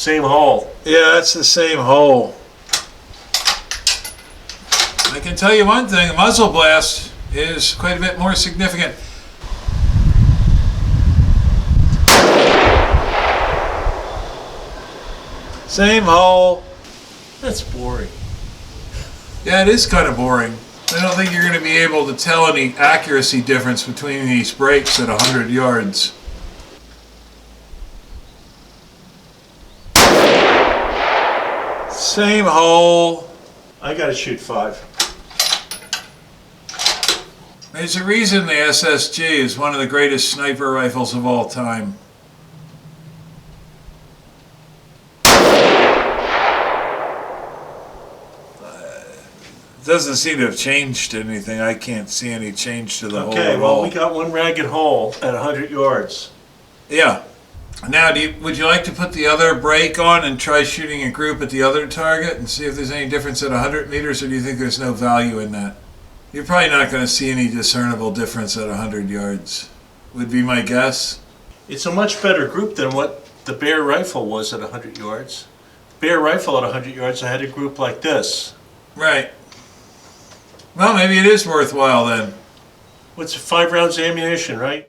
Same hole. Yeah, that's the same hole. I can tell you one thing, the muzzle blast is quite a bit more significant. Same hole. That's boring. Yeah, it is kind of boring. I don't think you're going to be able to tell any accuracy difference between these brakes at 100 yards. Same hole. I gotta shoot 5. There's a reason the SSG is one of the greatest sniper rifles of all time. It doesn't seem to have changed anything. I can't see any change to the hole Okay, at well, all. we got one ragged hole at 100 yards. Yeah. Now, would you like to put the other brake on and try shooting a group at the other target and see if there's any difference at 100 meters, or do you think there's no value in that? You're probably not going to see any discernible difference at 100 yards, would be my guess. It's a much better group than what the Bear rifle was at 100 yards. Bear rifle at 100 yards, I had a group like this. Right. Well, maybe it is worthwhile then. What's 5 rounds of ammunition, right?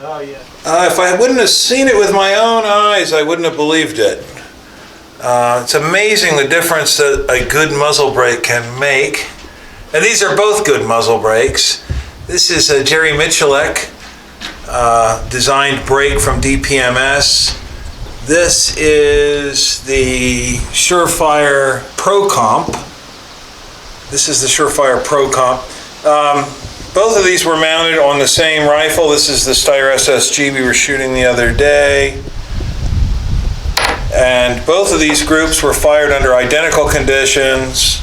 Oh, yeah. If I wouldn't have seen it with my own eyes, I wouldn't have believed it. It's amazing the difference that a good muzzle brake can make. And these are both good muzzle brakes. This is a Jerry Miculek designed brake from DPMS. This is the SureFire ProComp. This is the SureFire ProComp. Both of these were mounted on the same rifle. This is the Steyr SSG we were shooting the other day. And both of these groups were fired under identical conditions,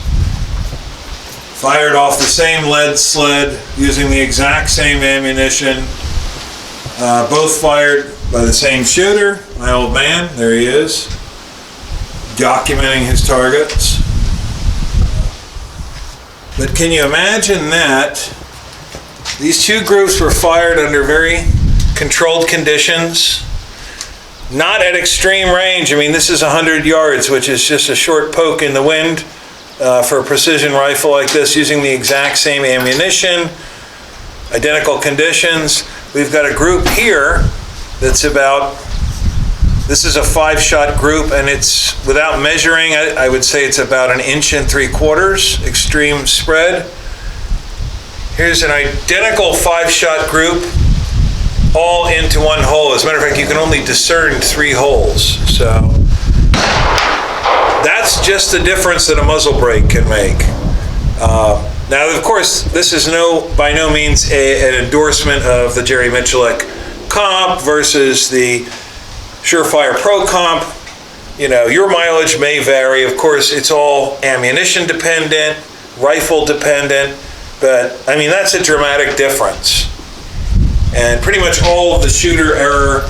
fired off the same lead sled using the exact same ammunition, both fired by the same shooter, my old man, there he is, documenting his targets. But can you imagine that these two groups were fired under very controlled conditions, not at extreme range. I mean, this is 100 yards, which is just a short poke in the wind for a precision rifle like this, using the exact same ammunition, identical conditions. We've got a group here that's about, this is a 5-shot group, and it's, without measuring, I would say it's about 1 3/4 extreme spread. Here's an identical 5-shot group, all into one hole. As a matter of fact, you can only discern 3 holes. So that's just the difference that a muzzle brake can make. Now, of course, this is by no means an endorsement of the Jerry Miculek comp versus the SureFire ProComp. You know, your mileage may vary. Of course, it's all ammunition dependent, rifle dependent. But, I mean, that's a dramatic difference. And pretty much all of the shooter error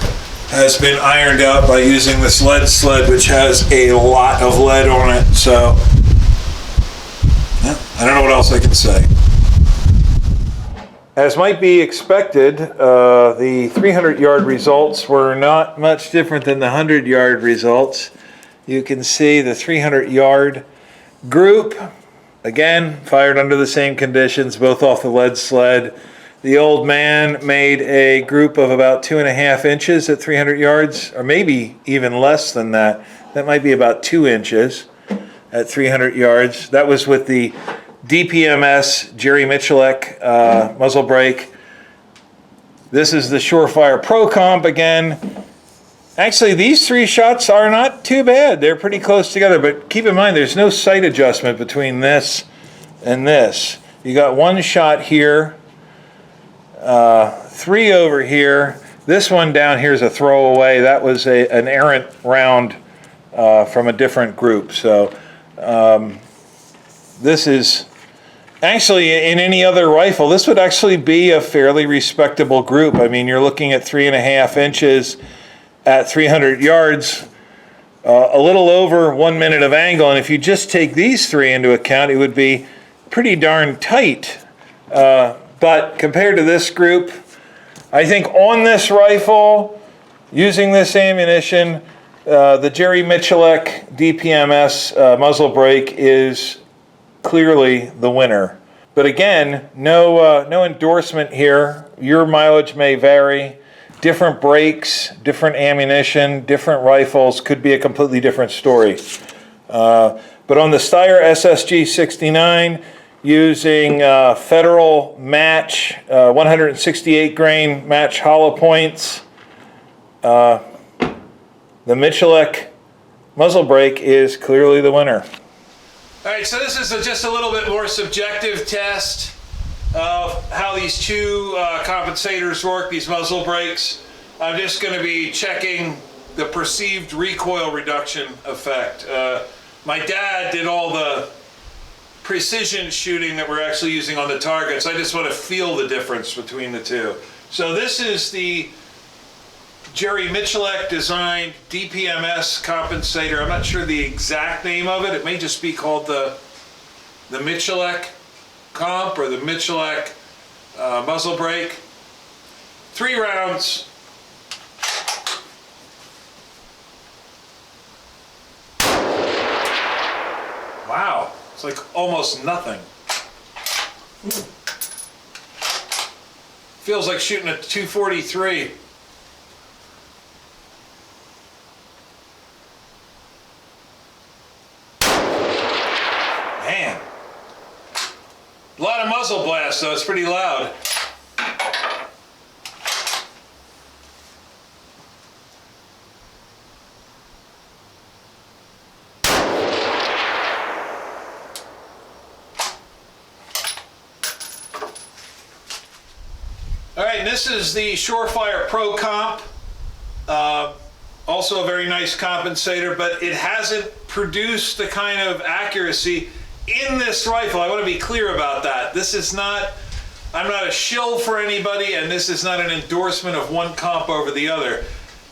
has been ironed out by using this lead sled, which has a lot of lead on it. So, yeah, I don't know what else I can say. As might be expected, the 300-yard results were not much different than the 100-yard results. You can see the 300-yard group, again, fired under the same conditions, both off the lead sled. The old man made a group of about 2.5 inches at 300 yards, or maybe even less than that. That might be about 2 inches at 300 yards. That was with the DPMS Jerry Miculek muzzle brake. This is the SureFire ProComp again. Actually, these 3 shots are not too bad. They're pretty close together, but keep in mind there's no sight adjustment between this and this. You got 1 shot here, 3 over here. This one down here is a throwaway. That was an errant round from a different group. So this is actually, in any other rifle, this would actually be a fairly respectable group. I mean, you're looking at 3.5 inches at 300 yards, a little over 1 minute of angle. And if you just take these 3 into account, it would be pretty darn tight. But compared to this group, I think on this rifle, using this ammunition, the Jerry Miculek DPMS muzzle brake is clearly the winner. But again, no endorsement here. Your mileage may vary. Different brakes, different ammunition, different rifles could be a completely different story. But on the Steyr SSG 69, using Federal match, 168 grain match hollow points, the Miculek muzzle brake is clearly the winner. All right, so this is just a little bit more subjective test of how these 2 compensators work, these muzzle brakes. I'm just going to be checking the perceived recoil reduction effect. My dad did all the precision shooting that we're actually using on the targets. I just want to feel the difference between the 2. So this is the Jerry Miculek designed DPMS compensator. I'm not sure the exact name of it. It may just be called the Miculek comp or the Miculek muzzle brake. 3 rounds. Wow, it's like almost nothing. Feels like shooting a 243. Man, a lot of muzzle blast, though. It's pretty loud. All right, and this is the SureFire ProComp. Also a very nice compensator, but it hasn't produced the kind of accuracy in this rifle. I want to be clear about that. This is not, I'm not a shill for anybody, and this is not an endorsement of one comp over the other.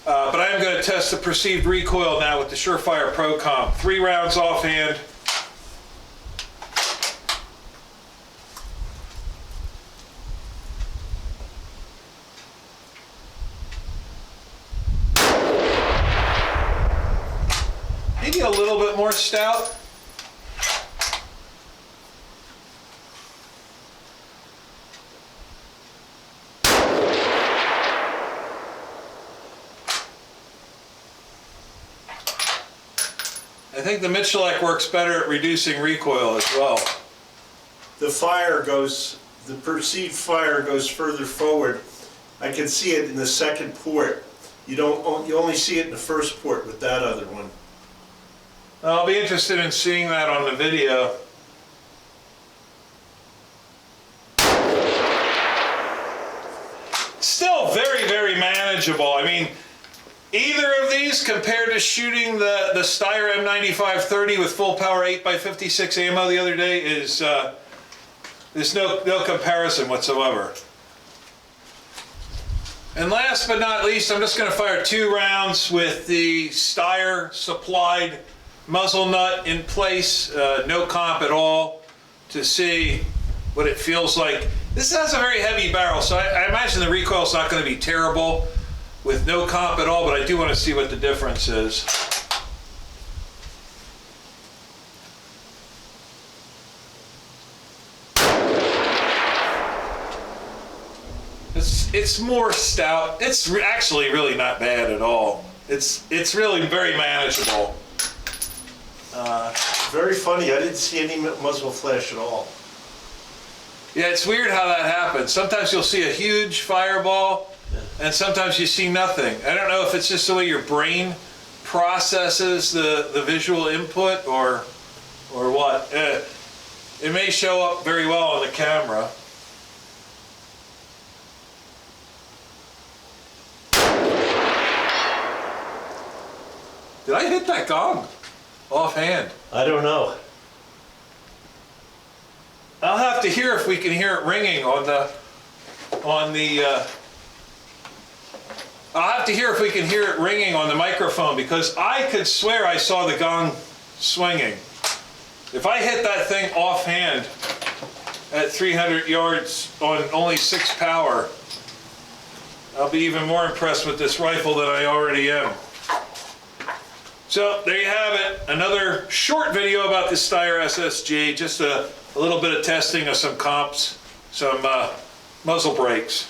But I am going to test the perceived recoil now with the SureFire ProComp. 3 rounds offhand. Maybe a little bit more stout. I think the Miculek works better at reducing recoil as well. The perceived fire goes further forward. I can see it in the second port. You only see it in the first port with that other one. I'll be interested in seeing that on the video. Still very, very manageable. I mean, either of these compared to shooting the Steyr M9530 with full power 8x56 ammo the other day is there's no comparison whatsoever. And last but not least, I'm just going to fire 2 rounds with the Steyr supplied muzzle nut in place, no comp at all, to see what it feels like. This has a very heavy barrel, so I imagine the recoil is not going to be terrible with no comp at all, but I do want to see what the difference is. It's more stout. It's actually really not bad at all. It's really very manageable. Very funny, I didn't see any muzzle flash at all. Yeah, it's weird how that happens. Sometimes you'll see a huge fireball, and sometimes you see nothing. I don't know if it's just the way your brain processes the visual input or what. It may show up very well on the camera. Did I hit that gong? Offhand. I don't know. I'll have to hear if we can hear it ringing I'll have to hear if we can hear it ringing on the microphone, because I could swear I saw the gong swinging. If I hit that thing offhand at 300 yards on only 6 power, I'll be even more impressed with this rifle than I already am. So there you have it, another short video about the Steyr SSG, just a little bit of testing of some comps, some muzzle brakes.